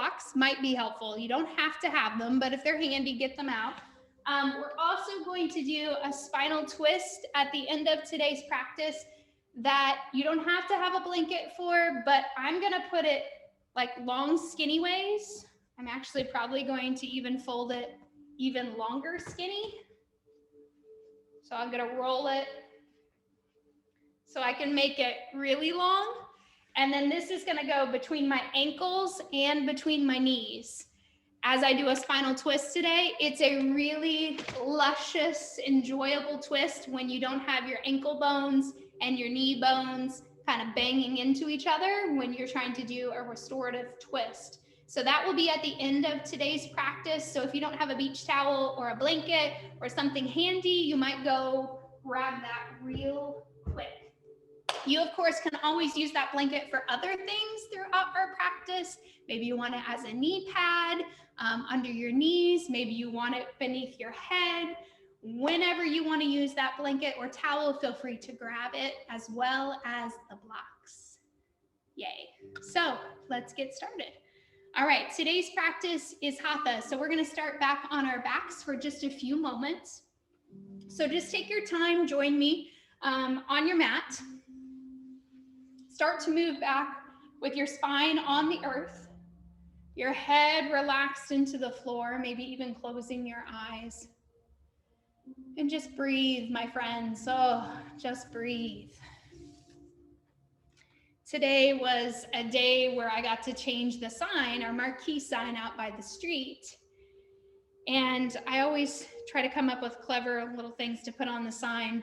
blocks might be helpful. You don't have to have them, but if they're handy, get them out. We're also going to do a spinal twist at the end of today's practice that you don't have to have a blanket for, but I'm gonna put it like long, skinny ways. I'm actually probably going to even fold it even longer skinny. So I'm gonna roll it so I can make it really long. And then this is gonna go between my ankles and between my knees. As I do a spinal twist today, it's a really luscious, enjoyable twist when you don't have your ankle bones and your knee bones kind of banging into each other when you're trying to do a restorative twist. So that will be at the end of today's practice. So if you don't have a beach towel or a blanket or something handy, you might go grab that real quick. You, of course, can always use that blanket for other things throughout our practice. Maybe you want it as a knee pad under your knees. Maybe you want it beneath your head. Whenever you want to use that blanket or towel, feel free to grab it, as well as the blocks. Yay. So let's get started. All right, today's practice is Hatha. So we're going to start back on our backs for just a few moments. So just take your time, join me on your mat. Start to move back with your spine on the earth, your head relaxed into the floor, maybe even closing your eyes. And just breathe, my friends. Oh, just breathe. Today was a day where I got to change the sign, our marquee sign out by the street. And I always try to come up with clever little things to put on the sign.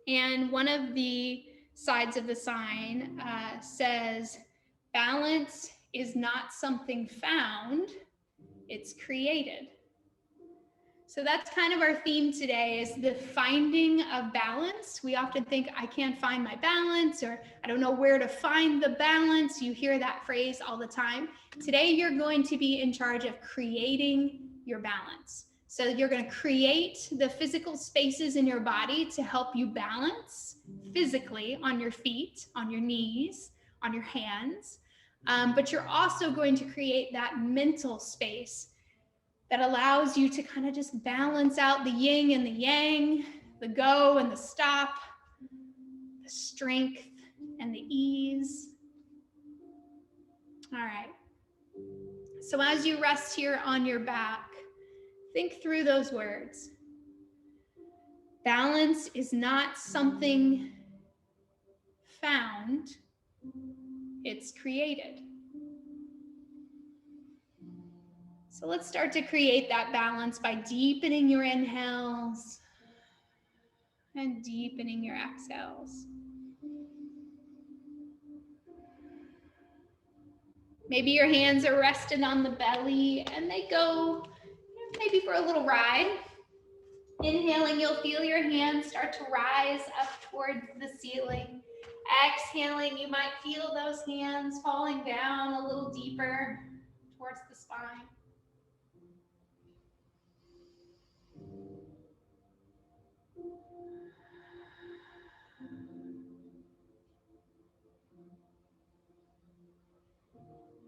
And one of the sides of the sign says, balance is not something found, it's created. So that's kind of our theme today, is the finding of balance. We often think, I can't find my balance, or I don't know where to find the balance. You hear that phrase all the time. Today, you're going to be in charge of creating your balance. So you're going to create the physical spaces in your body to help you balance physically on your feet, on your knees, on your hands. But you're also going to create that mental space that allows you to kind of just balance out the yin and the yang, the go and the stop, the strength and the ease. All right. So as you rest here on your back, think through those words. Balance is not something found, it's created. So let's start to create that balance by deepening your inhales and deepening your exhales. Maybe your hands are rested on the belly and they go maybe for a little ride. Inhaling, you'll feel your hands start to rise up towards the ceiling. Exhaling, you might feel those hands falling down a little deeper towards the spine.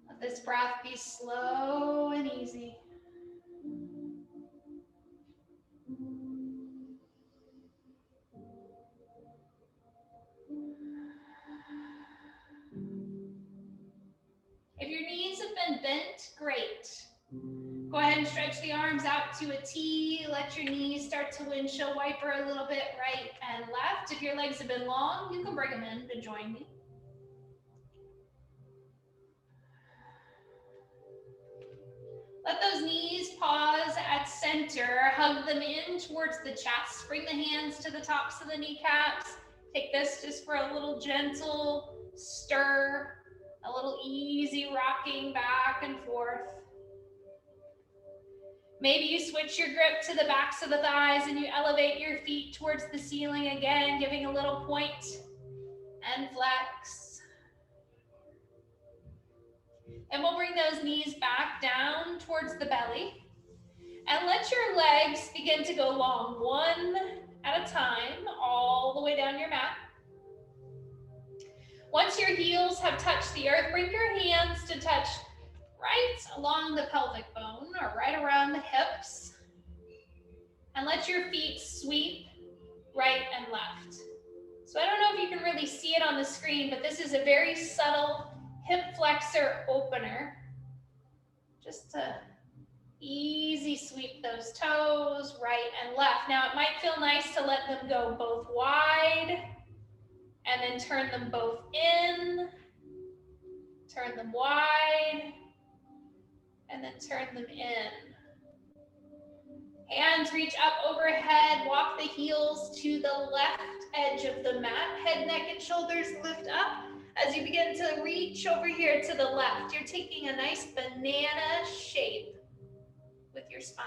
Let this breath be slow and easy. If your knees have been bent, great. Go ahead and stretch the arms out to a T. Let your knees start to windshield wiper a little bit right and left. If your legs have been long, you can bring them in to join me. Let those knees pause at center. Hug them in towards the chest. Bring the hands to the tops of the kneecaps. Take this just for a little gentle stir, a little easy rocking back and forth. Maybe you switch your grip to the backs of the thighs and you elevate your feet towards the ceiling again, giving a little point and flex. And we'll bring those knees back down towards the belly. And let your legs begin to go long, one at a time, all the way down your mat. Once your heels have touched the earth, bring your hands to touch along the pelvic bone or right around the hips. And let your feet sweep right and left. So I don't know if you can really see it on the screen, but this is a very subtle hip flexor opener. Just to easy sweep those toes right and left. Now it might feel nice to let them go both wide and then turn them both in, turn them wide, and then turn them in. Hands reach up overhead, walk the heels to the left edge of the mat. Head, neck, and shoulders lift up. As you begin to reach over here to the left, you're taking a nice banana shape with your spine.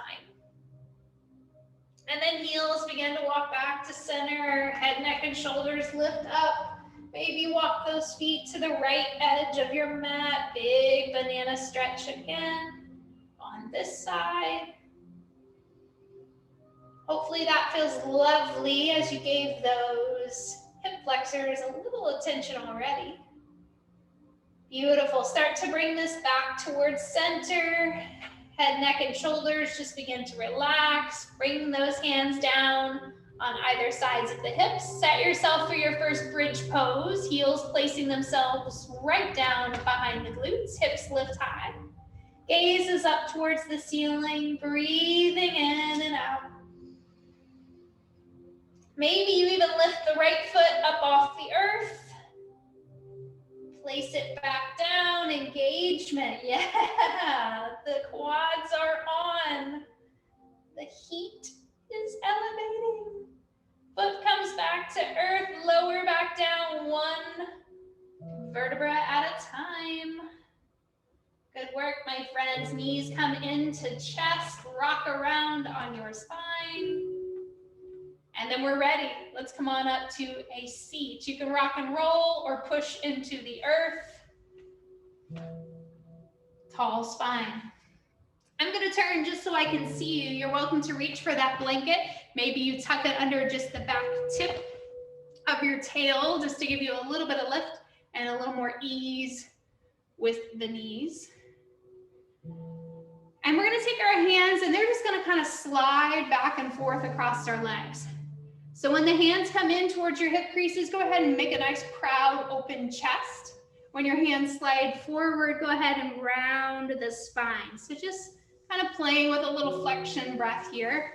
And then heels begin to walk back to center. Head, neck, and shoulders lift up. Maybe walk those feet to the right edge of your mat. Big banana stretch again on this side. Hopefully that feels lovely as you gave those hip flexors a little attention already. Beautiful. Start to bring this back towards center. Head, neck, and shoulders just begin to relax. Bring those hands down on either sides of the hips. Set yourself for your first bridge pose. Heels placing themselves right down behind the glutes. Hips lift high. Gaze is up towards the ceiling. Breathing in and out. Maybe you even lift the right foot up off the earth. Place it back down, engagement. Yeah, the quads are on. The heat is elevating. Foot comes back to earth, lower back down, one vertebra at a time. Good work, my friends. Knees come into chest, rock around on your spine. And then we're ready. Let's come on up to a seat. You can rock and roll or push into the earth. Tall spine. I'm gonna turn just so I can see you. You're welcome to reach for that blanket. Maybe you tuck it under just the back tip of your tail, just to give you a little bit of lift and a little more ease with the knees. And we're gonna take our hands and they're just gonna kind of slide back and forth across our legs. So when the hands come in towards your hip creases, go ahead and make a nice proud open chest. When your hands slide forward, go ahead and round the spine. So just kind of playing with a little flexion breath here.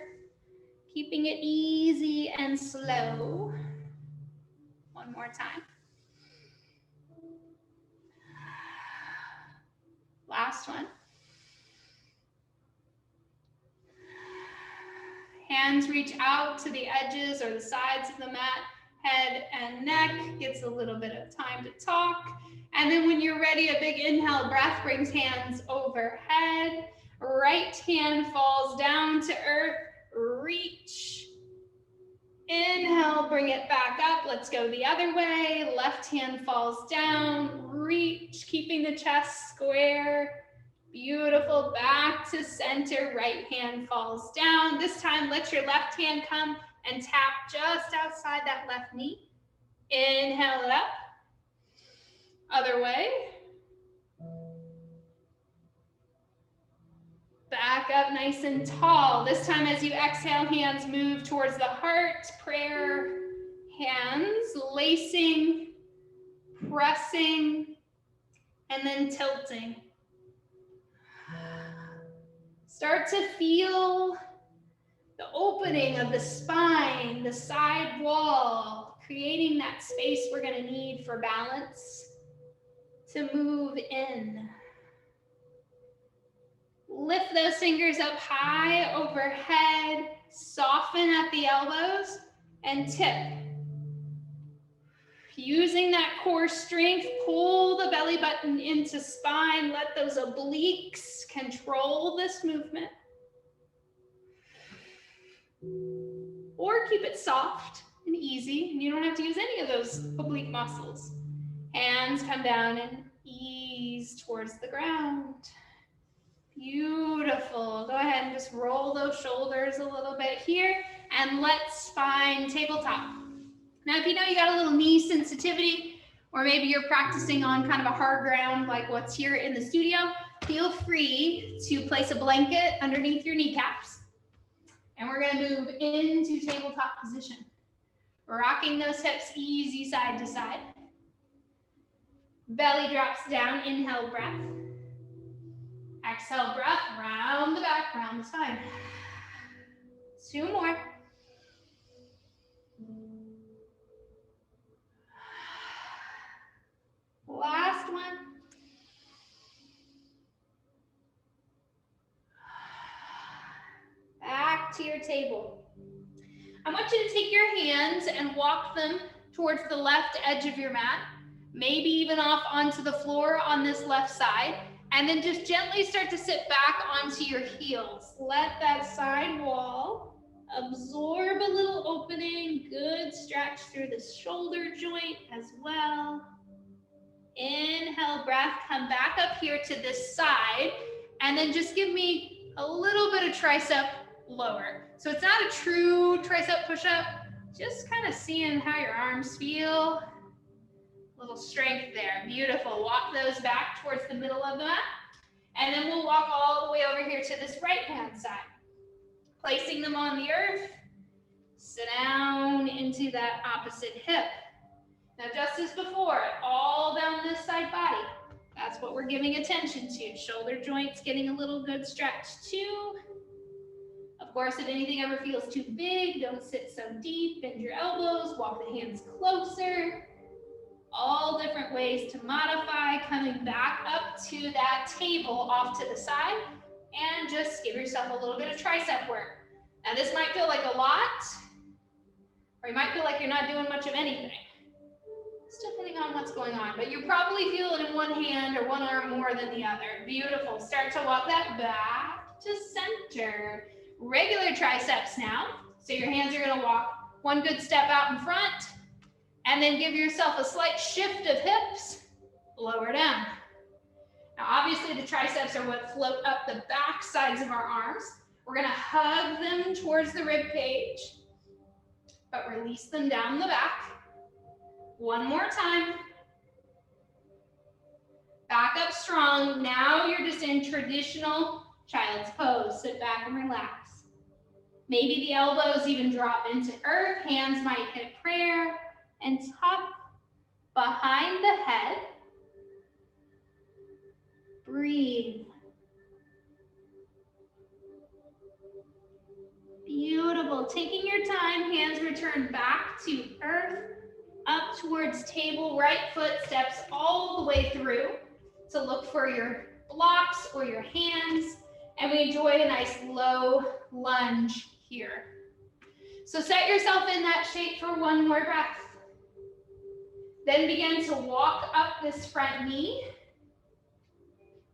Keeping it easy and slow. One more time. Last one. Hands reach out to the edges or the sides of the mat. Head and neck gets a little bit of time to talk. And then when you're ready, a big inhale breath brings hands overhead. Right hand falls down to earth. Reach. Inhale, bring it back up. Let's go the other way. Left hand falls down. Reach, keeping the chest square. Beautiful, back to center, right hand falls down. This time, let your left hand come and tap just outside that left knee. Inhale it up. Other way. Back up nice and tall. This time as you exhale, hands move towards the heart. Prayer hands, lacing, pressing, and then tilting. Start to feel the opening of the spine, the side wall, creating that space we're going to need for balance to move in. Lift those fingers up high overhead, soften at the elbows, and tip. Using that core strength, pull the belly button into spine. Let those obliques control this movement. Or keep it soft and easy, and you don't have to use any of those oblique muscles. Hands come down and ease towards the ground. Beautiful. Go ahead and just roll those shoulders a little bit here, and let's find tabletop. Now, if you know you got a little knee sensitivity, or maybe you're practicing on kind of a hard ground like what's here in the studio, Feel free to place a blanket underneath your kneecaps. And we're going to move into tabletop position. Rocking those hips easy side to side. Belly drops down, inhale breath. Exhale breath, round the back, round the spine. 2 more. Last one. Back to your table. I want you to take your hands and walk them towards the left edge of your mat, maybe even off onto the floor on this left side, and then just gently start to sit back onto your heels. Let that side wall absorb a little opening, good stretch through the shoulder joint as well. Inhale, breath, come back up here to this side, and then just give me a little bit of tricep lower. So it's not a true tricep push-up, just kind of seeing how your arms feel. A little strength there, beautiful. Walk those back towards the middle of the mat, and then we'll walk all the way over here to this right-hand side. Placing them on the earth, sit down into that opposite hip. Now, just as before, all down this side body. That's what we're giving attention to. Shoulder joints getting a little good stretch too. Of course, if anything ever feels too big, don't sit so deep. Bend your elbows, walk the hands closer. All different ways to modify, coming back up to that table off to the side, and just give yourself a little bit of tricep work. Now, this might feel like a lot, or you might feel like you're not doing much of anything. It's depending on what's going on, but you probably feel it in one hand or one arm more than the other. Beautiful. Start to walk that back to center. Regular triceps now. So your hands are going to walk one good step out in front, and then give yourself a slight shift of hips, lower down. Now, obviously, the triceps are what float up the back sides of our arms. We're going to hug them towards the rib cage, but release them down the back. One more time. Back up strong. Now you're just in traditional child's pose. Sit back and relax. Maybe the elbows even drop into earth. Hands might hit prayer. And tuck behind the head. Breathe. Beautiful. Taking your time, hands return back to earth. Up towards table, right foot steps all the way through to look for your blocks or your hands, and we enjoy a nice low lunge here. So set yourself in that shape for one more breath. Then begin to walk up this front knee.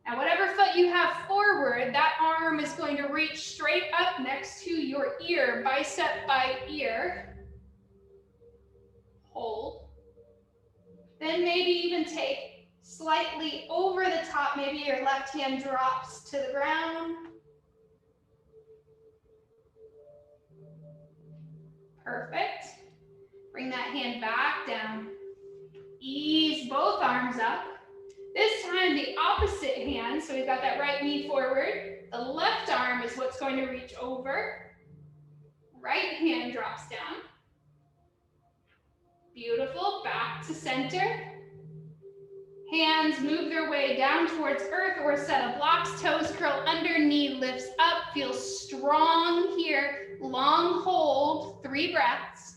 Now, whatever foot you have forward, that arm is going to reach straight up next to your ear, bicep by ear. Hold. Then maybe even take slightly over the top. Maybe your left hand drops to the ground. Perfect. Bring that hand back down. Ease both arms up. This time the opposite hand, so we've got that right knee forward. The left arm is what's going to reach over. Right hand drops down. Beautiful, back to center. Hands move their way down towards earth or set of blocks. Toes curl under, knee lifts up. Feel strong here. Long hold, 3 breaths.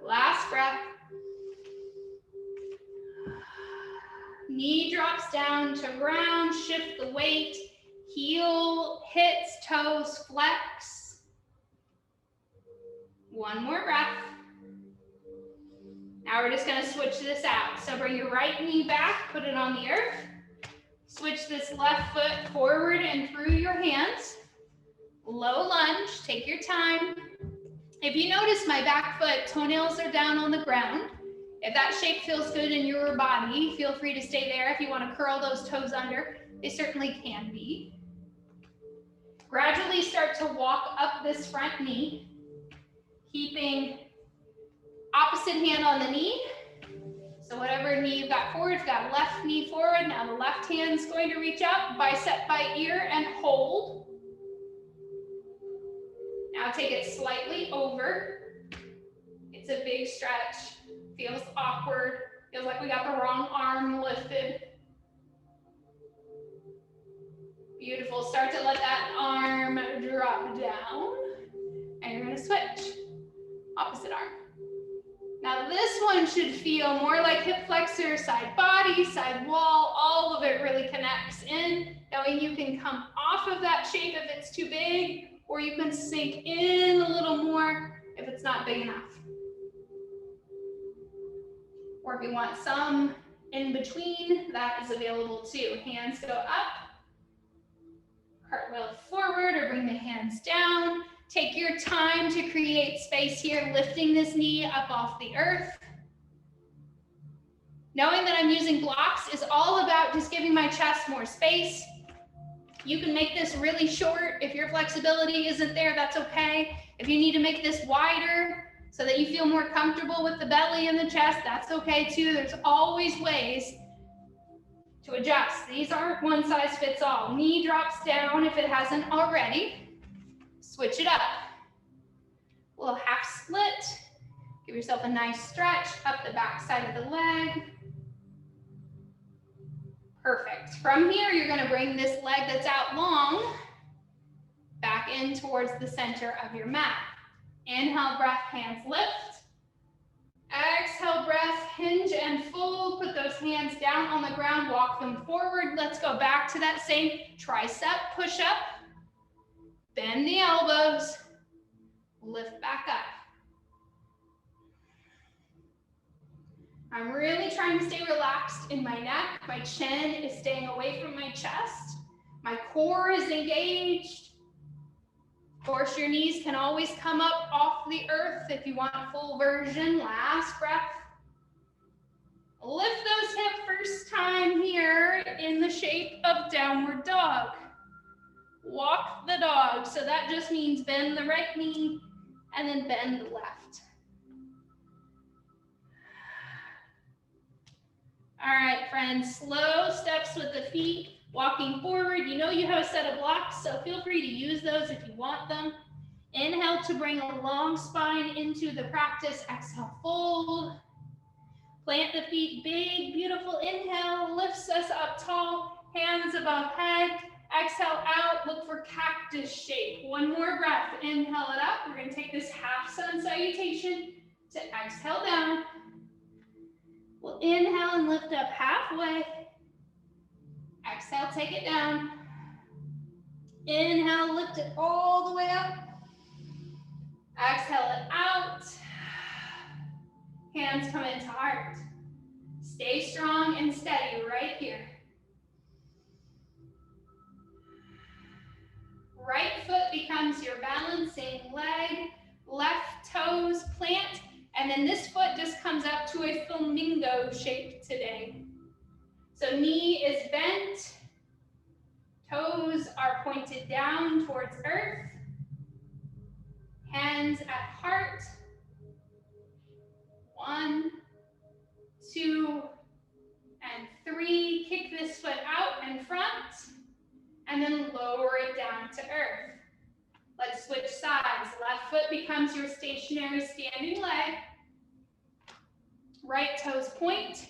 Last breath. Knee drops down to ground, shift the weight, heel hits, toes flex. One more breath. Now we're just gonna switch this out. So bring your right knee back, put it on the earth. Switch this left foot forward and through your hands. Low lunge, take your time. If you notice my back foot, toenails are down on the ground. If that shape feels good in your body, feel free to stay there. If you want to curl those toes under, they certainly can be. Gradually start to walk up this front knee. Keeping opposite hand on the knee. So whatever knee you've got forward, you've got left knee forward. Now the left hand's going to reach up, bicep by ear, and hold. Now take it slightly over. It's a big stretch. Feels awkward. Feels like we got the wrong arm lifted. Beautiful. Start to let that arm drop down. And you're going to switch. Opposite arm. Now this one should feel more like hip flexor, side body, side wall. All of it really connects in. Knowing you can come off of that shape if it's too big, or you can sink in a little more if it's not big enough. Or if you want some in between, that is available too. Hands go up, cartwheel forward, or bring the hands down. Take your time to create space here, lifting this knee up off the earth. Knowing that I'm using blocks is all about just giving my chest more space. You can make this really short. If your flexibility isn't there, that's okay. If you need to make this wider so that you feel more comfortable with the belly and the chest, that's okay too. There's always ways to adjust. These aren't one size fits all. Knee drops down if it hasn't already. Switch it up. A little half split. Give yourself a nice stretch up the back side of the leg. Perfect. From here, you're going to bring this leg that's out long back in towards the center of your mat. Inhale, breath, hands lift. Exhale, breath, hinge and fold. Put those hands down on the ground, walk them forward. Let's go back to that same tricep push-up. Bend the elbows, lift back up. I'm really trying to stay relaxed in my neck. My chin is staying away from my chest. My core is engaged. Of course, your knees can always come up off the earth if you want full version. Last breath. Lift those hips first time here in the shape of downward dog. Walk the dog. So that just means bend the right knee and then bend the left. All right, friends, slow steps with the feet, walking forward. You know you have a set of blocks, so feel free to use those if you want them. Inhale to bring a long spine into the practice. Exhale, fold. Plant the feet big, beautiful. Inhale, lifts us up tall, hands above head. Exhale out, look for cactus shape. One more breath, inhale it up. We're gonna take this half sun salutation to exhale down. We'll inhale and lift up halfway. Exhale, take it down. Inhale, lift it all the way up. Exhale it out. Hands come into heart. Stay strong and steady right here. Right foot becomes your balancing leg. Left toes plant. And then this foot just comes up to a flamingo shape today. So knee is bent. Toes are pointed down towards earth. Hands at heart. 1, 2, and 3. Kick this foot out and front. And then lower it down to earth. Let's switch sides. Left foot becomes your stationary standing leg. Right toes point,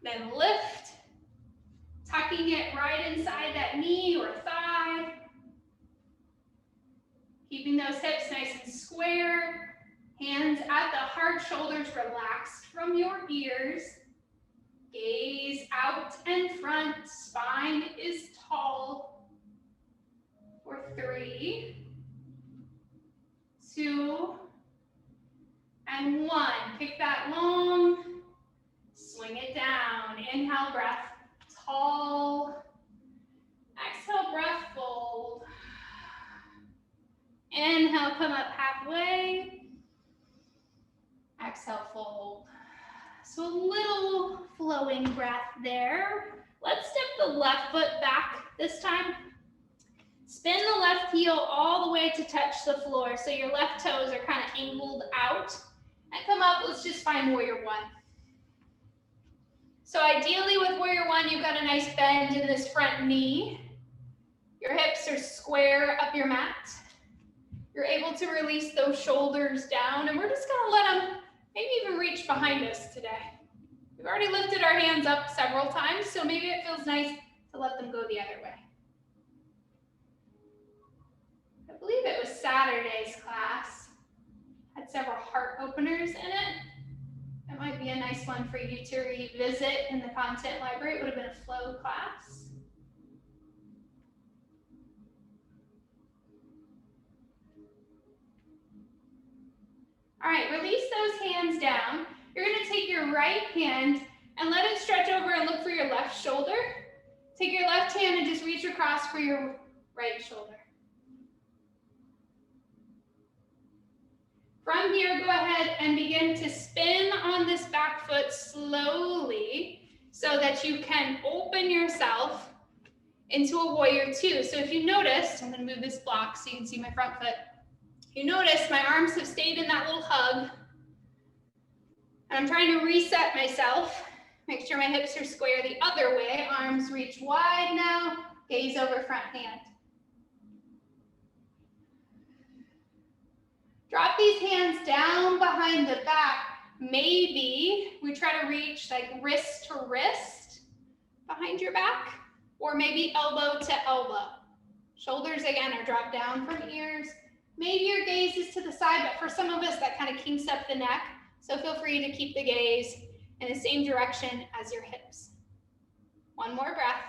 then lift, tucking it right inside that knee or thigh. Keeping those hips nice and square. Hands at the heart, shoulders relaxed from your ears. Gaze out and front, spine is tall. For 3, 2, and 1. Kick that long, swing it down. Inhale, breath, tall. Exhale, breath, fold. Inhale, come up halfway. Exhale, fold. So a little flowing breath there. Let's step the left foot back this time. Spin the left heel all the way to touch the floor. So your left toes are kind of angled out. And come up, let's just find warrior one. So ideally with warrior one, you've got a nice bend in this front knee. Your hips are square up your mat. You're able to release those shoulders down, and we're just gonna let them maybe even reach behind us today. We've already lifted our hands up several times, so maybe it feels nice to let them go the other way. I believe it was Saturday's class. Had several heart openers in it. That might be a nice one for you to revisit in the content library. It would have been a flow class. All right, release those hands down. You're gonna take your right hand and let it stretch over and look for your left shoulder. Take your left hand and just reach across for your right shoulder. From here, go ahead and begin to spin on this back foot slowly so that you can open yourself into a warrior two. So if you noticed, I'm gonna move this block so you can see my front foot. You notice my arms have stayed in that little hug. And I'm trying to reset myself. Make sure my hips are square the other way. Arms reach wide now. Gaze over front hand. Drop these hands down behind the back. Maybe we try to reach like wrist to wrist behind your back, or maybe elbow to elbow. Shoulders again are dropped down from ears. Maybe your gaze is to the side, but for some of us that kind of kinks up the neck. So feel free to keep the gaze in the same direction as your hips. One more breath.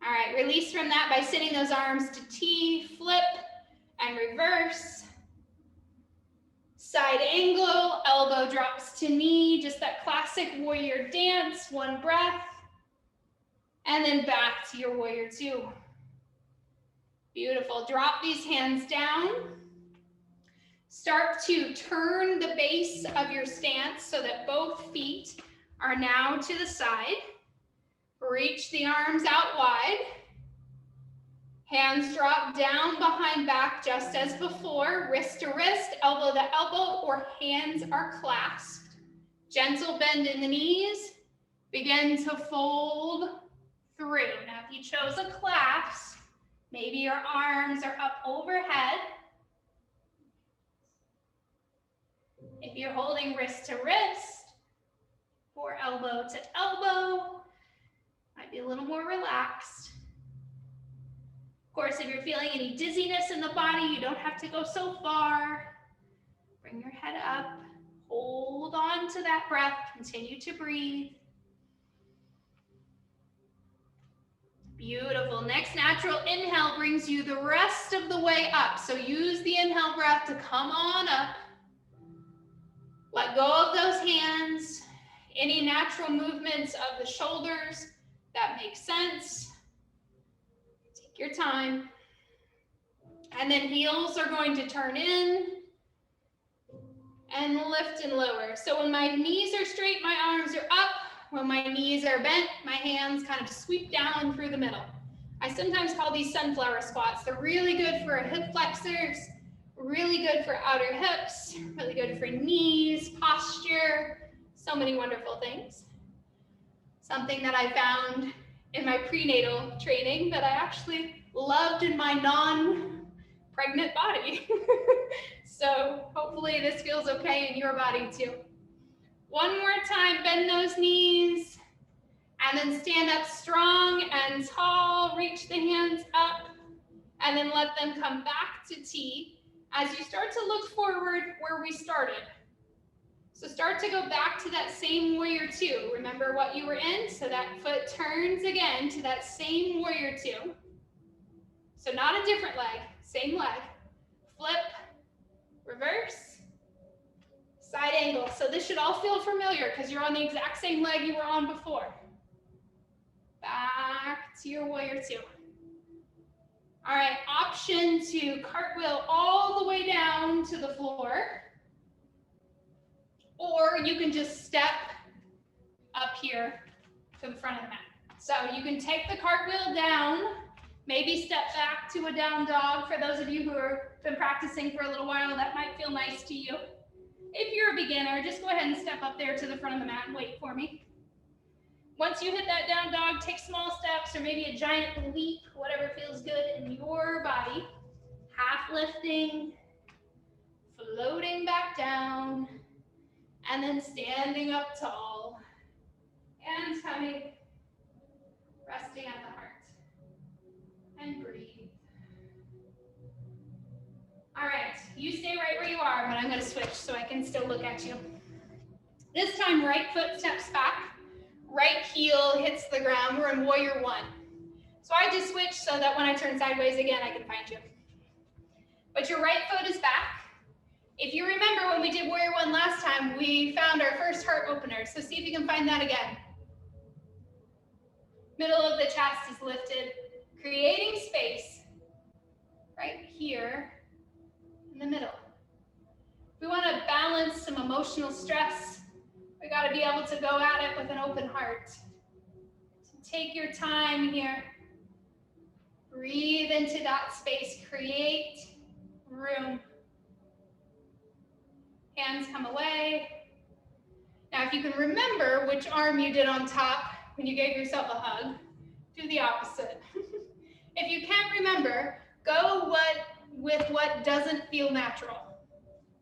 All right, release from that by sending those arms to T, flip, and reverse. Side angle, elbow drops to knee, just that classic warrior dance, one breath. And then back to your warrior two. Beautiful, drop these hands down. Start to turn the base of your stance so that both feet are now to the side. Reach the arms out wide. Hands drop down behind back just as before, wrist to wrist, elbow to elbow, or hands are clasped. Gentle bend in the knees. Begin to fold through. Now, if you chose a clasp, maybe your arms are up overhead. If you're holding wrist to wrist or elbow to elbow, might be a little more relaxed. Of course, if you're feeling any dizziness in the body, you don't have to go so far. Bring your head up, hold on to that breath, continue to breathe. Beautiful. Next natural inhale brings you the rest of the way up. So use the inhale breath to come on up. Let go of those hands. Any natural movements of the shoulders that make sense. Take your time. And then heels are going to turn in and lift and lower. So when my knees are straight, my arms are up. When my knees are bent, my hands kind of sweep down through the middle. I sometimes call these sunflower squats. They're really good for hip flexors, really good for outer hips, really good for knees, posture, so many wonderful things. Something that I found in my prenatal training that I actually loved in my non-pregnant body. So hopefully this feels okay in your body too. One more time, bend those knees, and then stand up strong and tall, reach the hands up, and then let them come back to T as you start to look forward where we started. So start to go back to that same warrior two. Remember what you were in, so that foot turns again to that same warrior two. So not a different leg, same leg. Flip, reverse, side angle. So this should all feel familiar because you're on the exact same leg you were on before. Back to your warrior two. All right, option to cartwheel all the way down to the floor. Or you can just step up here to the front of the mat. So you can take the cartwheel down Maybe step back to a down dog. For those of you who have been practicing for a little while, that might feel nice to you. If you're a beginner, just go ahead and step up there to the front of the mat and wait for me. Once you hit that down dog, take small steps or maybe a giant leap, whatever feels good in your body. Half lifting, floating back down, and then standing up tall. Hands coming, resting at the heart. And breathe. All right, you stay right where you are, but I'm going to switch so I can still look at you. This time, right foot steps back, right heel hits the ground. We're in warrior one. So I just switch so that when I turn sideways again, I can find you. But your right foot is back. If you remember when we did warrior one last time, we found our first heart opener. So see if you can find that again. Middle of the chest is lifted, creating space right here in the middle. If we want to balance some emotional stress, we got to be able to go at it with an open heart. So take your time here. Breathe into that space. Create room. Hands come away. Now, if you can remember which arm you did on top when you gave yourself a hug, do the opposite. If you can't remember, go with what doesn't feel natural.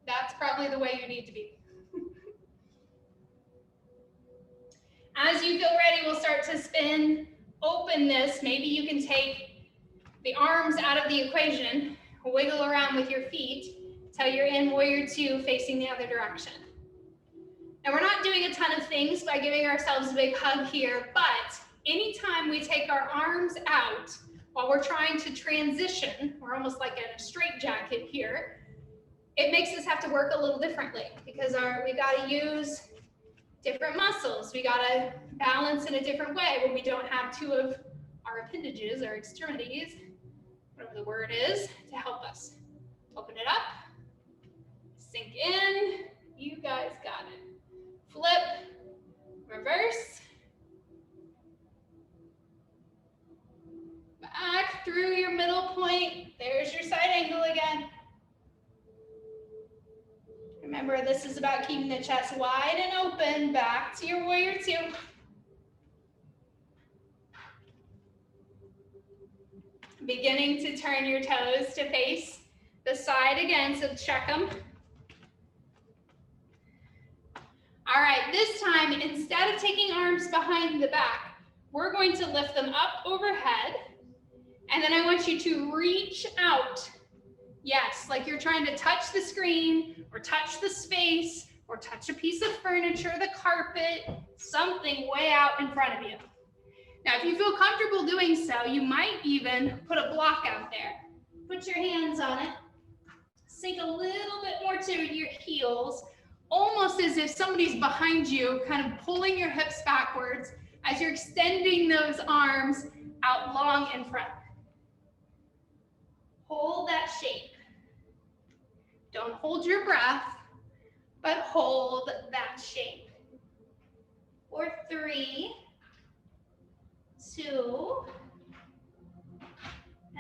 That's probably the way you need to be. As you feel ready, we'll start to spin. Openness, maybe you can take the arms out of the equation, wiggle around with your feet till you're in warrior two facing the other direction. Now we're not doing a ton of things by giving ourselves a big hug here, but anytime we take our arms out while we're trying to transition, we're almost like in a straitjacket here, it makes us have to work a little differently because we got to use different muscles. We got to balance in a different way when we don't have two of our appendages or extremities, whatever the word is, to help us. Open it up, sink in, you guys got it. Flip, reverse, back through your middle point. There's your side angle again. Remember, this is about keeping the chest wide and open. Back to your warrior two. Beginning to turn your toes to face the side again, so check them. All right, this time, instead of taking arms behind the back, we're going to lift them up overhead. And then I want you to reach out. Yes, like you're trying to touch the screen or touch the space or touch a piece of furniture, the carpet, something way out in front of you. Now, if you feel comfortable doing so, you might even put a block out there. Put your hands on it. Sink a little bit more to your heels, almost as if somebody's behind you, kind of pulling your hips backwards as you're extending those arms out long in front. Hold that shape. Don't hold your breath, but hold that shape. For 3, 2,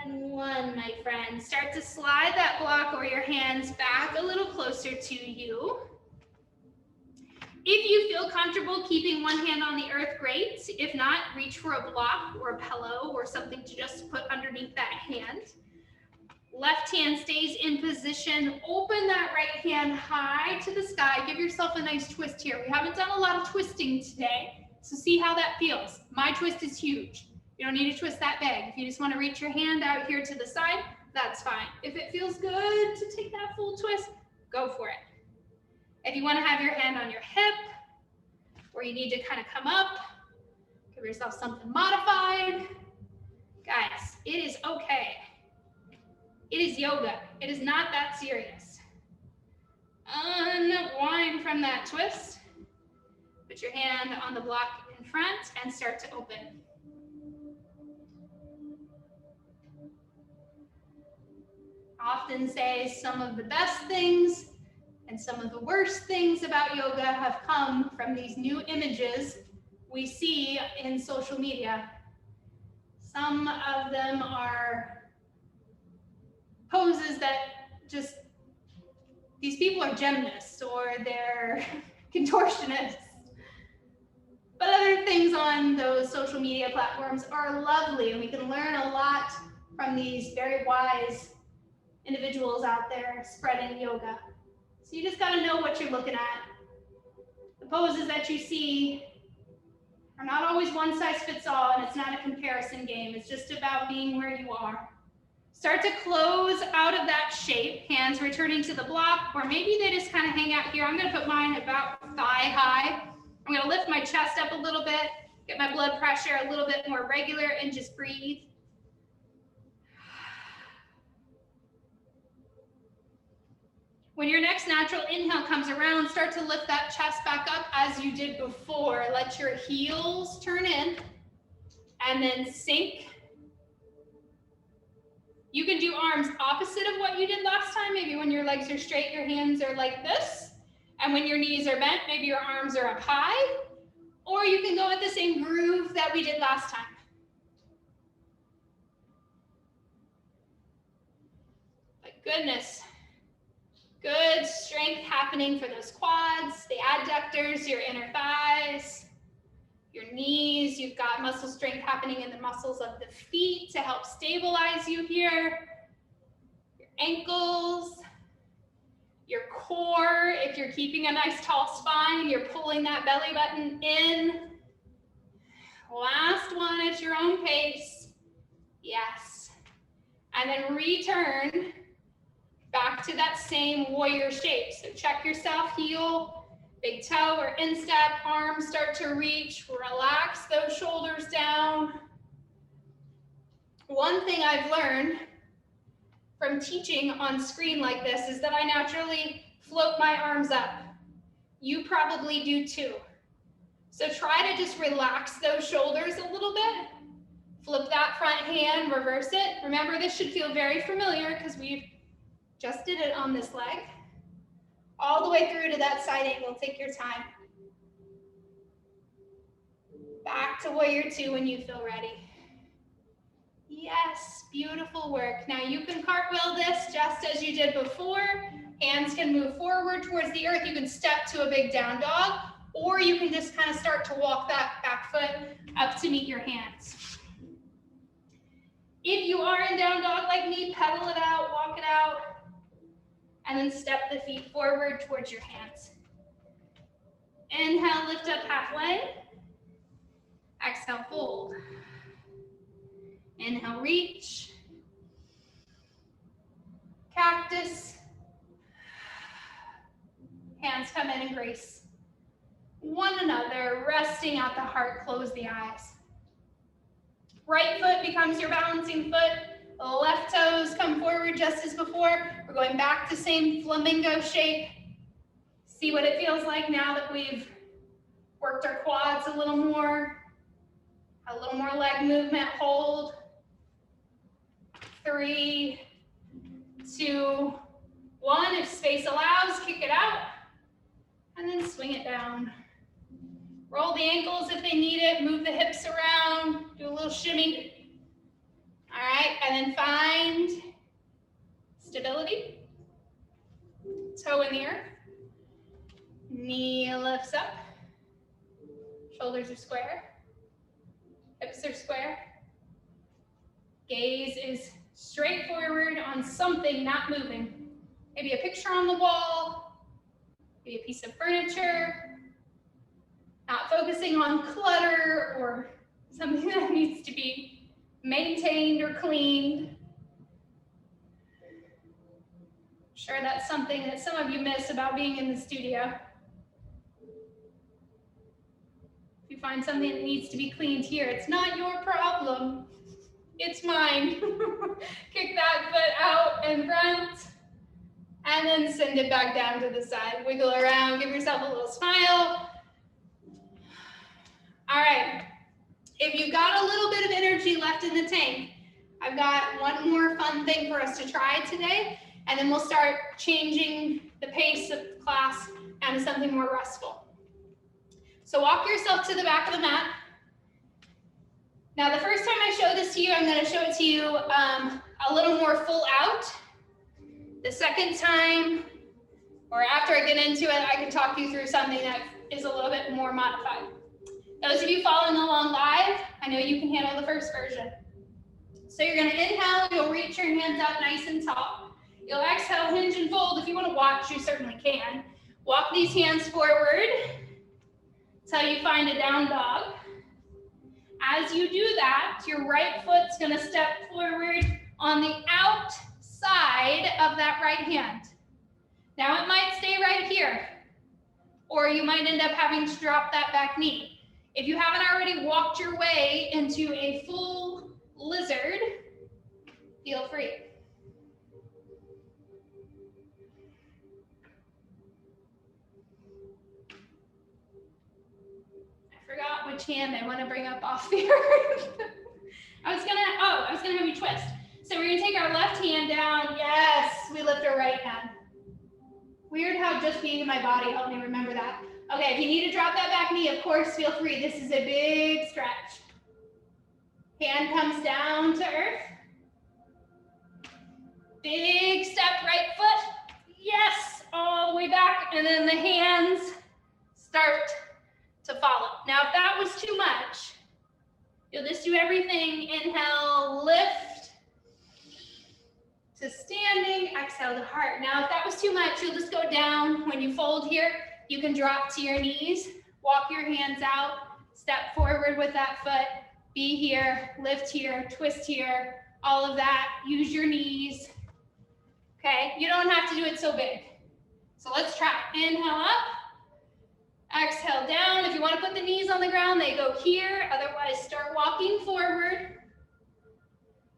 and 1, my friend. Start to slide that block or your hands back a little closer to you. If you feel comfortable keeping one hand on the earth, great. If not, reach for a block or a pillow or something to just put underneath that hand. Left hand stays in position. Open that right hand high to the sky. Give yourself a nice twist here. We haven't done a lot of twisting today, so see how that feels. My twist is huge. You don't need to twist that big. If you just want to reach your hand out here to the side, that's fine. If it feels good to take that full twist, go for it. If you want to have your hand on your hip, or you need to kind of come up, give yourself something modified. Guys, it is okay. It is yoga. It is not that serious. Unwind from that twist. Put your hand on the block in front and start to open. Often say some of the best things and some of the worst things about yoga have come from these new images we see in social media. Some of them are poses that just, these people are gymnasts or they're contortionists. But other things on those social media platforms are lovely, and we can learn a lot from these very wise individuals out there spreading yoga. So you just got to know what you're looking at. The poses that you see are not always one size fits all, and it's not a comparison game. It's just about being where you are. Start to close out of that shape, hands returning to the block, or maybe they just kind of hang out here. I'm going to put mine about thigh high. I'm going to lift my chest up a little bit, get my blood pressure a little bit more regular, and just breathe. When your next natural inhale comes around, start to lift that chest back up as you did before. Let your heels turn in and then sink. You can do arms opposite of what you did last time. Maybe when your legs are straight, your hands are like this. And when your knees are bent, maybe your arms are up high. Or you can go with the same groove that we did last time. But goodness. Good strength happening for those quads, the adductors, your inner thighs, your knees. You've got muscle strength happening in the muscles of the feet to help stabilize you here. Your ankles, your core. If you're keeping a nice tall spine, you're pulling that belly button in. Last one at your own pace. Yes. And then return back to that same warrior shape. So check yourself, heel, big toe or instep, arms start to reach, relax those shoulders down. One thing I've learned from teaching on screen like this is that I naturally float my arms up. You probably do too. So try to just relax those shoulders a little bit. Flip that front hand, reverse it. Remember, this should feel very familiar because we've just did it on this leg. All the way through to that side angle. Take your time. Back to warrior two when you feel ready. Yes, beautiful work. Now you can cartwheel this just as you did before. Hands can move forward towards the earth. You can step to a big down dog, or you can just kind of start to walk that back foot up to meet your hands. If you are in down dog like me, pedal it out, walk it out, and then step the feet forward towards your hands. Inhale, lift up halfway. Exhale, fold. Inhale, reach. Cactus. Hands come in and grace one another, resting at the heart, close the eyes. Right foot becomes your balancing foot. Left toes come forward just as before. We're going back to same flamingo shape. See what it feels like now that we've worked our quads a little more leg movement. Hold. 3, 2, 1. If space allows, kick it out. And then swing it down. Roll the ankles if they need it. Move the hips around. Do a little shimmy. All right, and then find stability. Toe in the earth. Knee lifts up. Shoulders are square. Hips are square. Gaze is straight forward on something not moving. Maybe a picture on the wall, maybe a piece of furniture. Not focusing on clutter or something that needs to be maintained or cleaned. I'm sure that's something that some of you miss about being in the studio. If you find something that needs to be cleaned here, it's not your problem. It's mine. Kick that foot out in front and then send it back down to the side. Wiggle around, give yourself a little smile. All right, if you've got a little bit of energy left in the tank, I've got one more fun thing for us to try today, and then we'll start changing the pace of the class and something more restful. So walk yourself to the back of the mat. Now, the first time I show this to you, I'm going to show it to you a little more full out. The second time, or after I get into it, I can talk you through something that is a little bit more modified. Those of you following along live, I know you can handle the first version. So you're going to inhale, you'll reach your hands up nice and tall. You'll exhale, hinge and fold. If you want to watch, you certainly can. Walk these hands forward until you find a down dog. As you do that, your right foot's going to step forward on the outside of that right hand. Now it might stay right here, or you might end up having to drop that back knee. If you haven't already walked your way into a full lizard, feel free. Forgot which hand I want to bring up off the earth. I was gonna have you twist. So we're gonna take our left hand down. Yes, we lift our right hand. Weird how just being in my body helped me remember that. Okay, if you need to drop that back knee, of course, feel free. This is a big stretch. Hand comes down to earth. Big step, right foot. Yes, all the way back. And then the hands start to follow. Now, if that was too much, you'll just do everything. Inhale, lift to standing, exhale to heart. Now, if that was too much, you'll just go down. When you fold here, you can drop to your knees, walk your hands out, step forward with that foot, be here, lift here, twist here, all of that. Use your knees. Okay, you don't have to do it so big. So let's try. Inhale up. Exhale down. If you want to put the knees on the ground, they go here. Otherwise, start walking forward.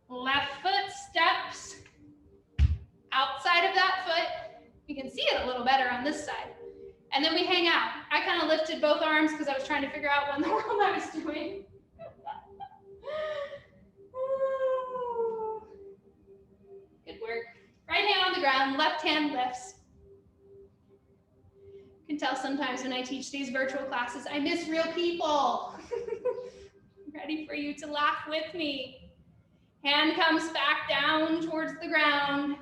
Left foot steps outside of that foot. You can see it a little better on this side. And then we hang out. I kind of lifted both arms because I was trying to figure out what in the world I was doing. Good work. Right hand on the ground, left hand lifts. You can tell sometimes when I teach these virtual classes, I miss real people. Ready for you to laugh with me. Hand comes back down towards the ground,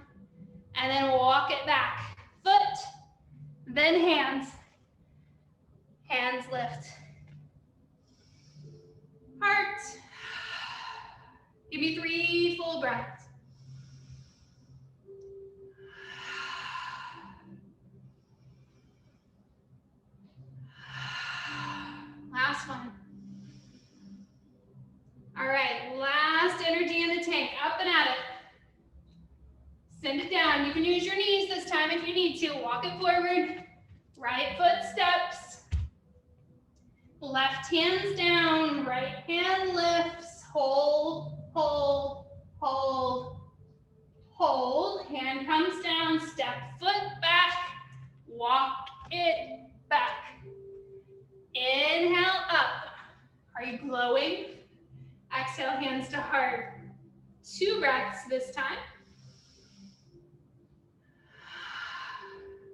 and then walk it back. Foot, then hands. Hands lift. Heart. Give me 3 full breaths. Last one. All right, last energy in the tank, up and at it. Send it down. You can use your knees this time if you need to. Walk it forward. Right foot steps. Left hand's down. Right hand lifts. Hold, hold, hold, hold. Hand comes down. Step foot back. Walk it back. Inhale up. Are you glowing? Exhale, hands to heart. 2 breaths this time.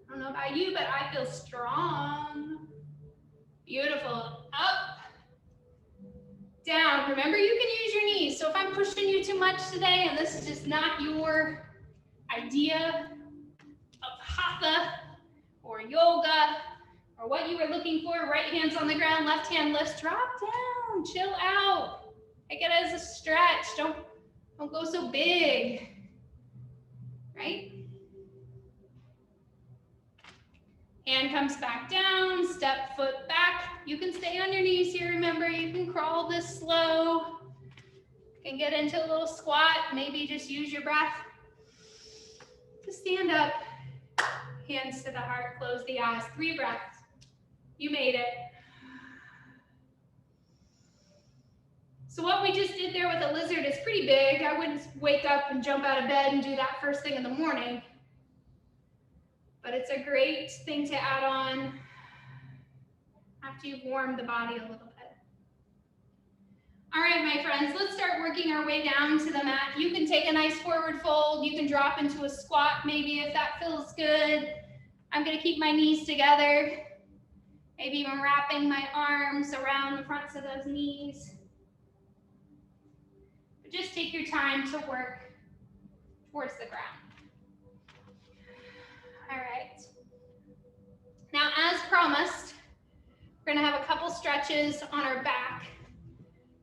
I don't know about you, but I feel strong. Beautiful. Up, down. Remember, you can use your knees. So if I'm pushing you too much today and this is just not your idea of hatha or yoga, or what you were looking for, right hand's on the ground, left hand lifts, drop down, chill out. Take it as a stretch. Don't go so big, right? Hand comes back down, step foot back. You can stay on your knees here, remember, you can crawl this slow. You can get into a little squat, maybe just use your breath to stand up. Hands to the heart, close the eyes, 3 breaths. You made it. So what we just did there with a lizard is pretty big. I wouldn't wake up and jump out of bed and do that first thing in the morning. But it's a great thing to add on after you've warmed the body a little bit. All right, my friends, let's start working our way down to the mat. You can take a nice forward fold. You can drop into a squat maybe if that feels good. I'm gonna keep my knees together. Maybe even wrapping my arms around the fronts of those knees. But just take your time to work towards the ground. All right. Now, as promised, we're gonna have a couple stretches on our back.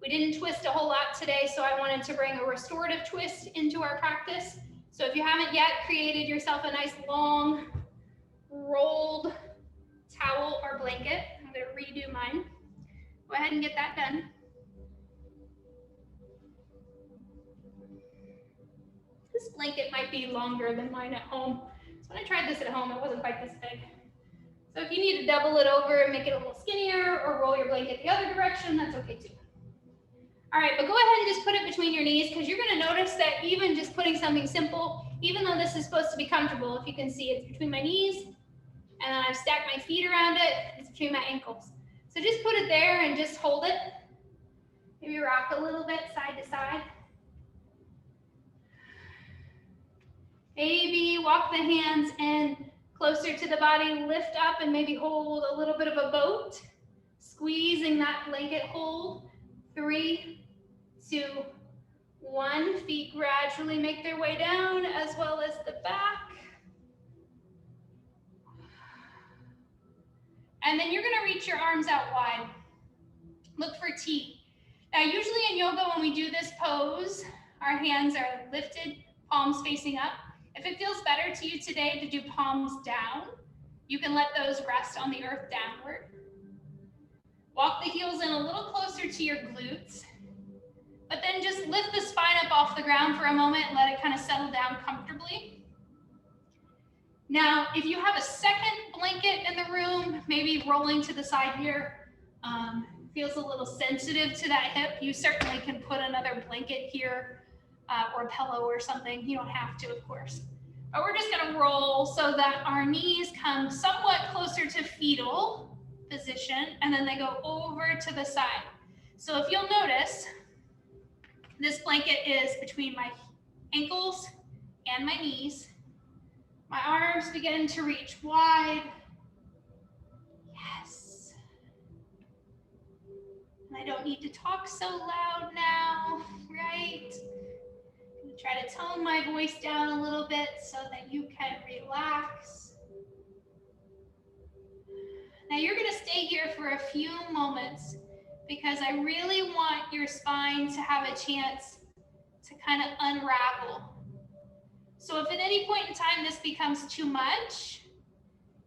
We didn't twist a whole lot today, so I wanted to bring a restorative twist into our practice. So if you haven't yet created yourself a nice long rolled towel or blanket, I'm gonna redo mine. Go ahead and get that done. This blanket might be longer than mine at home. So when I tried this at home, it wasn't quite this big. So if you need to double it over and make it a little skinnier or roll your blanket the other direction, that's okay too. All right, but go ahead and just put it between your knees, because you're gonna notice that even just putting something simple, even though this is supposed to be comfortable, if you can see, it's between my knees, and then I've stacked my feet around it, it's between my ankles. So just put it there and just hold it. Maybe rock a little bit side to side. Maybe walk the hands in closer to the body, lift up and maybe hold a little bit of a boat, squeezing that blanket hold. 3, 2, 1. Feet gradually make their way down, as well as the back. And then you're gonna reach your arms out wide. Look for T. Now, usually in yoga, when we do this pose, our hands are lifted, palms facing up. If it feels better to you today to do palms down, you can let those rest on the earth downward. Walk the heels in a little closer to your glutes, but then just lift the spine up off the ground for a moment and let it kind of settle down comfortably. Now, if you have a second blanket in the room, maybe rolling to the side here, feels a little sensitive to that hip, you certainly can put another blanket here or a pillow or something. You don't have to, of course. But we're just gonna roll so that our knees come somewhat closer to fetal position, and then they go over to the side. So if you'll notice, this blanket is between my ankles and my knees. My arms begin to reach wide. Yes. And I don't need to talk so loud now, right? I'm gonna try to tone my voice down a little bit so that you can relax. Now you're gonna stay here for a few moments, because I really want your spine to have a chance to kind of unravel. So if at any point in time this becomes too much,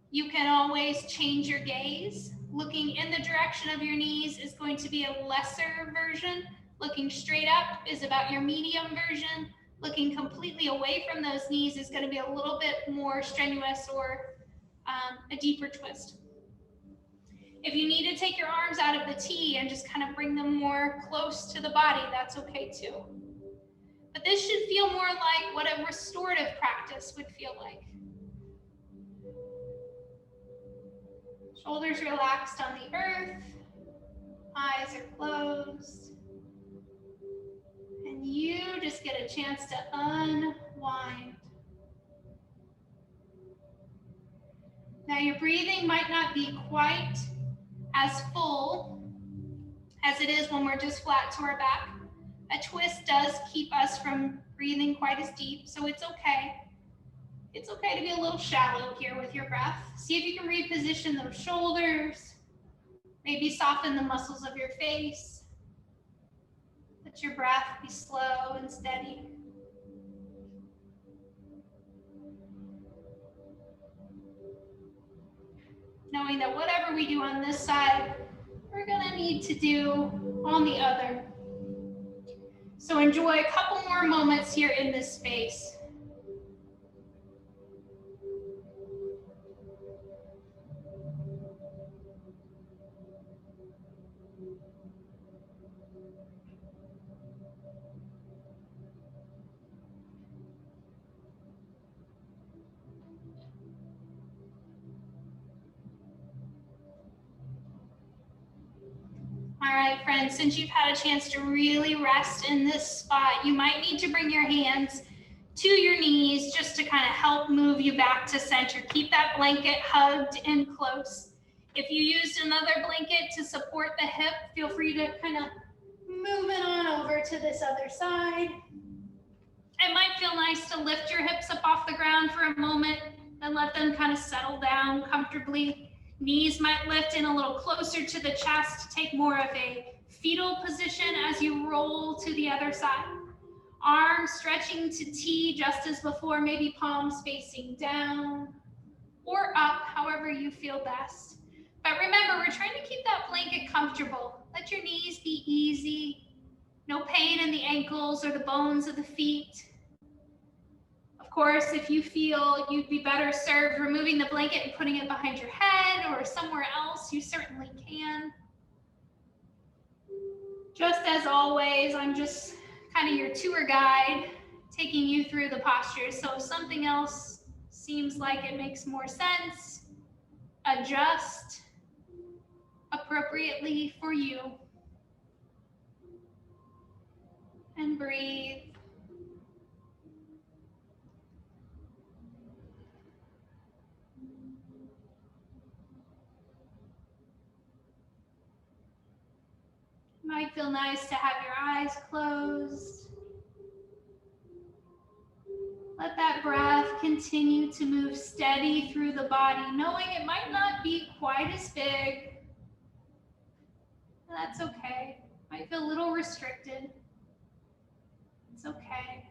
you can always change your gaze. Looking in the direction of your knees is going to be a lesser version. Looking straight up is about your medium version. Looking completely away from those knees is going to be a little bit more strenuous or a deeper twist. If you need to take your arms out of the T and just kind of bring them more close to the body, that's okay too. But this should feel more like what a restorative practice would feel like. Shoulders relaxed on the earth, eyes are closed, and you just get a chance to unwind. Now your breathing might not be quite as full as it is when we're just flat to our back. A twist does keep us from breathing quite as deep, so it's okay. It's okay to be a little shallow here with your breath. See if you can reposition those shoulders. Maybe soften the muscles of your face. Let your breath be slow and steady. Knowing that whatever we do on this side, we're gonna need to do on the other. So enjoy a couple more moments here in this space. All right, friends, since you've had a chance to really rest in this spot, you might need to bring your hands to your knees just to kind of help move you back to center. Keep that blanket hugged in close. If you used another blanket to support the hip, feel free to kind of Moving on over to this other side. It might feel nice to lift your hips up off the ground for a moment and let them kind of settle down comfortably. Knees might lift in a little closer to the chest, take more of a fetal position as you roll to the other side. Arms stretching to T just as before, maybe palms facing down or up, however you feel best. But remember, we're trying to keep that blanket comfortable. Let your knees be easy. No pain in the ankles or the bones of the feet. Of course, if you feel you'd be better served removing the blanket and putting it behind your head or somewhere else, you certainly can. Just as always, I'm just kind of your tour guide, taking you through the postures. So if something else seems like it makes more sense, adjust appropriately for you. And breathe. Might feel nice to have your eyes closed. Let that breath continue to move steady through the body, knowing it might not be quite as big. That's okay. Might feel a little restricted. It's okay.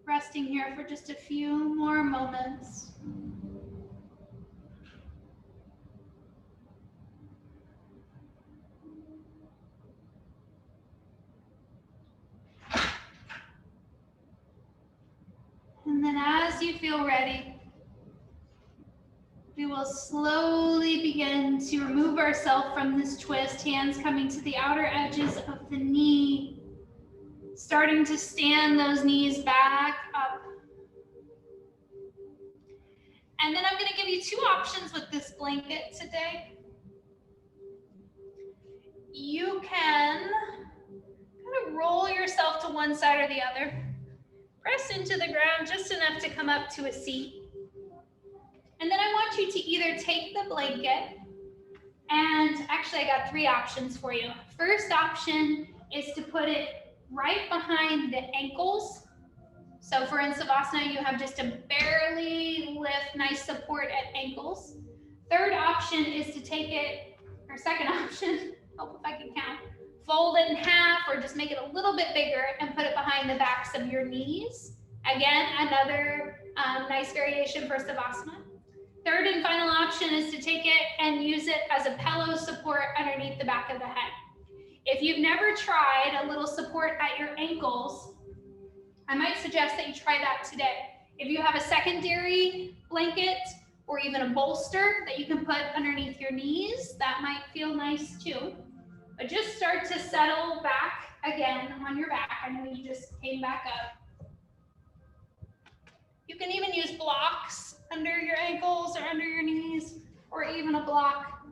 Resting here for just a few more moments. And then as you feel ready, we will slowly begin to remove ourselves from this twist, hands coming to the outer edges of the knee, starting to stand those knees back up. And then I'm going to give you two options with this blanket today. You can kind of roll yourself to one side or the other. Press into the ground just enough to come up to a seat. And then I want you to either take the blanket, and actually I got three options for you. First option is to put it right behind the ankles. So for in Savasana, you have just a barely lift, nice support at ankles. Third option is to take it, or second option, hope if I can count, fold it in half or just make it a little bit bigger and put it behind the backs of your knees. Again, another nice variation for Savasana. Third and final option is to take it and use it as a pillow support underneath the back of the head. If you've never tried a little support at your ankles, I might suggest that you try that today. If you have a secondary blanket or even a bolster that you can put underneath your knees, that might feel nice too. But just start to settle back again on your back. I know you just came back up. You can even use blocks under your ankles or under your knees, or even a block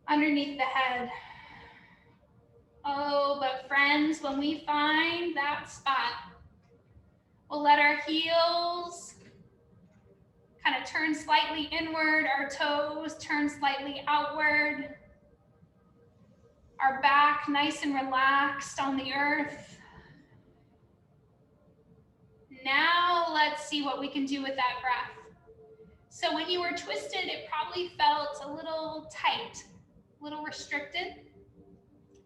underneath the head. Oh, but friends, when we find that spot, we'll let our heels kind of turn slightly inward, our toes turn slightly outward, our back nice and relaxed on the earth. Now let's see what we can do with that breath. So when you were twisted, it probably felt a little tight, a little restricted.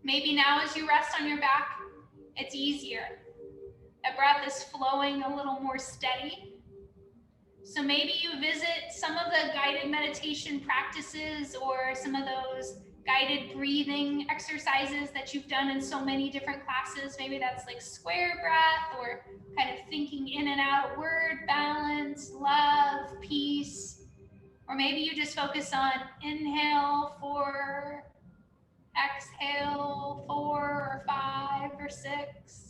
Maybe now as you rest on your back, it's easier. That breath is flowing a little more steady. So maybe you visit some of the guided meditation practices or some of those guided breathing exercises that you've done in so many different classes. Maybe that's like square breath or kind of thinking in and out of word balance, love, peace. Or maybe you just focus on inhale 4, exhale 4 or 5 or 6.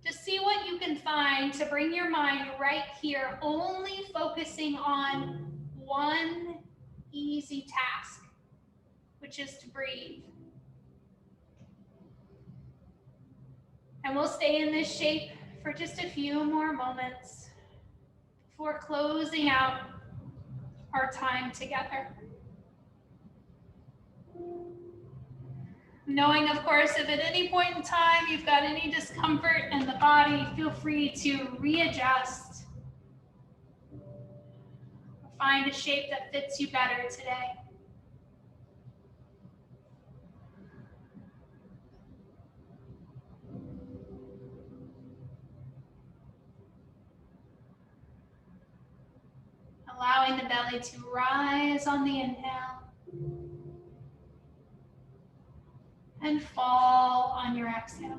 Just see what you can find to bring your mind right here, only focusing on one easy task, which is to breathe. And we'll stay in this shape for just a few more moments before closing out our time together. Knowing, of course, if at any point in time you've got any discomfort in the body, feel free to readjust. Find a shape that fits you better today. Allowing the belly to rise on the inhale and fall on your exhale.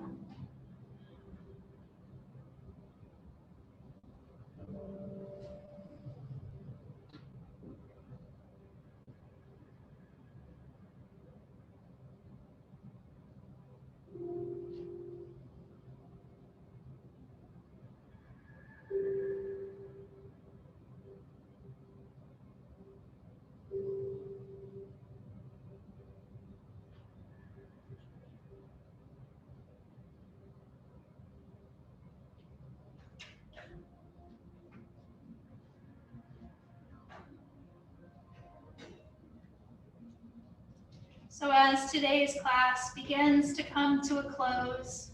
So as today's class begins to come to a close,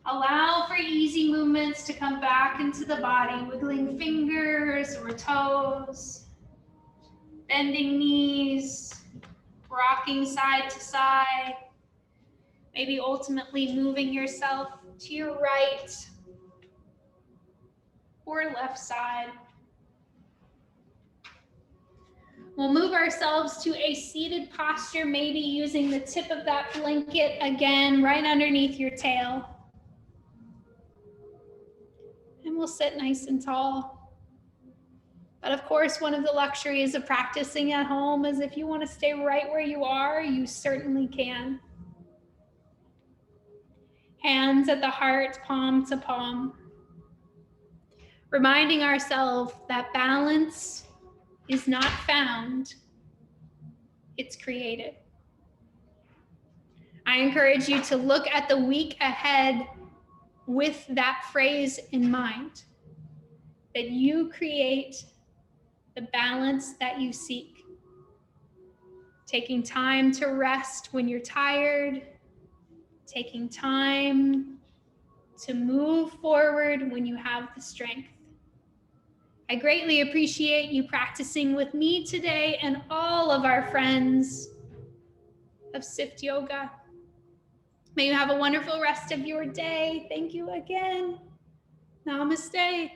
allow for easy movements to come back into the body, wiggling fingers or toes, bending knees, rocking side to side, maybe ultimately moving yourself to your right or left side. We'll move ourselves to a seated posture, maybe using the tip of that blanket again right underneath your tail. And we'll sit nice and tall. But of course, one of the luxuries of practicing at home is if you want to stay right where you are, you certainly can. Hands at the heart, palm to palm. Reminding ourselves that balance is not found, it's created. I encourage you to look at the week ahead with that phrase in mind, that you create the balance that you seek. Taking time to rest when you're tired, taking time to move forward when you have the strength. I greatly appreciate you practicing with me today and all of our friends of Sift Yoga. May you have a wonderful rest of your day. Thank you again. Namaste.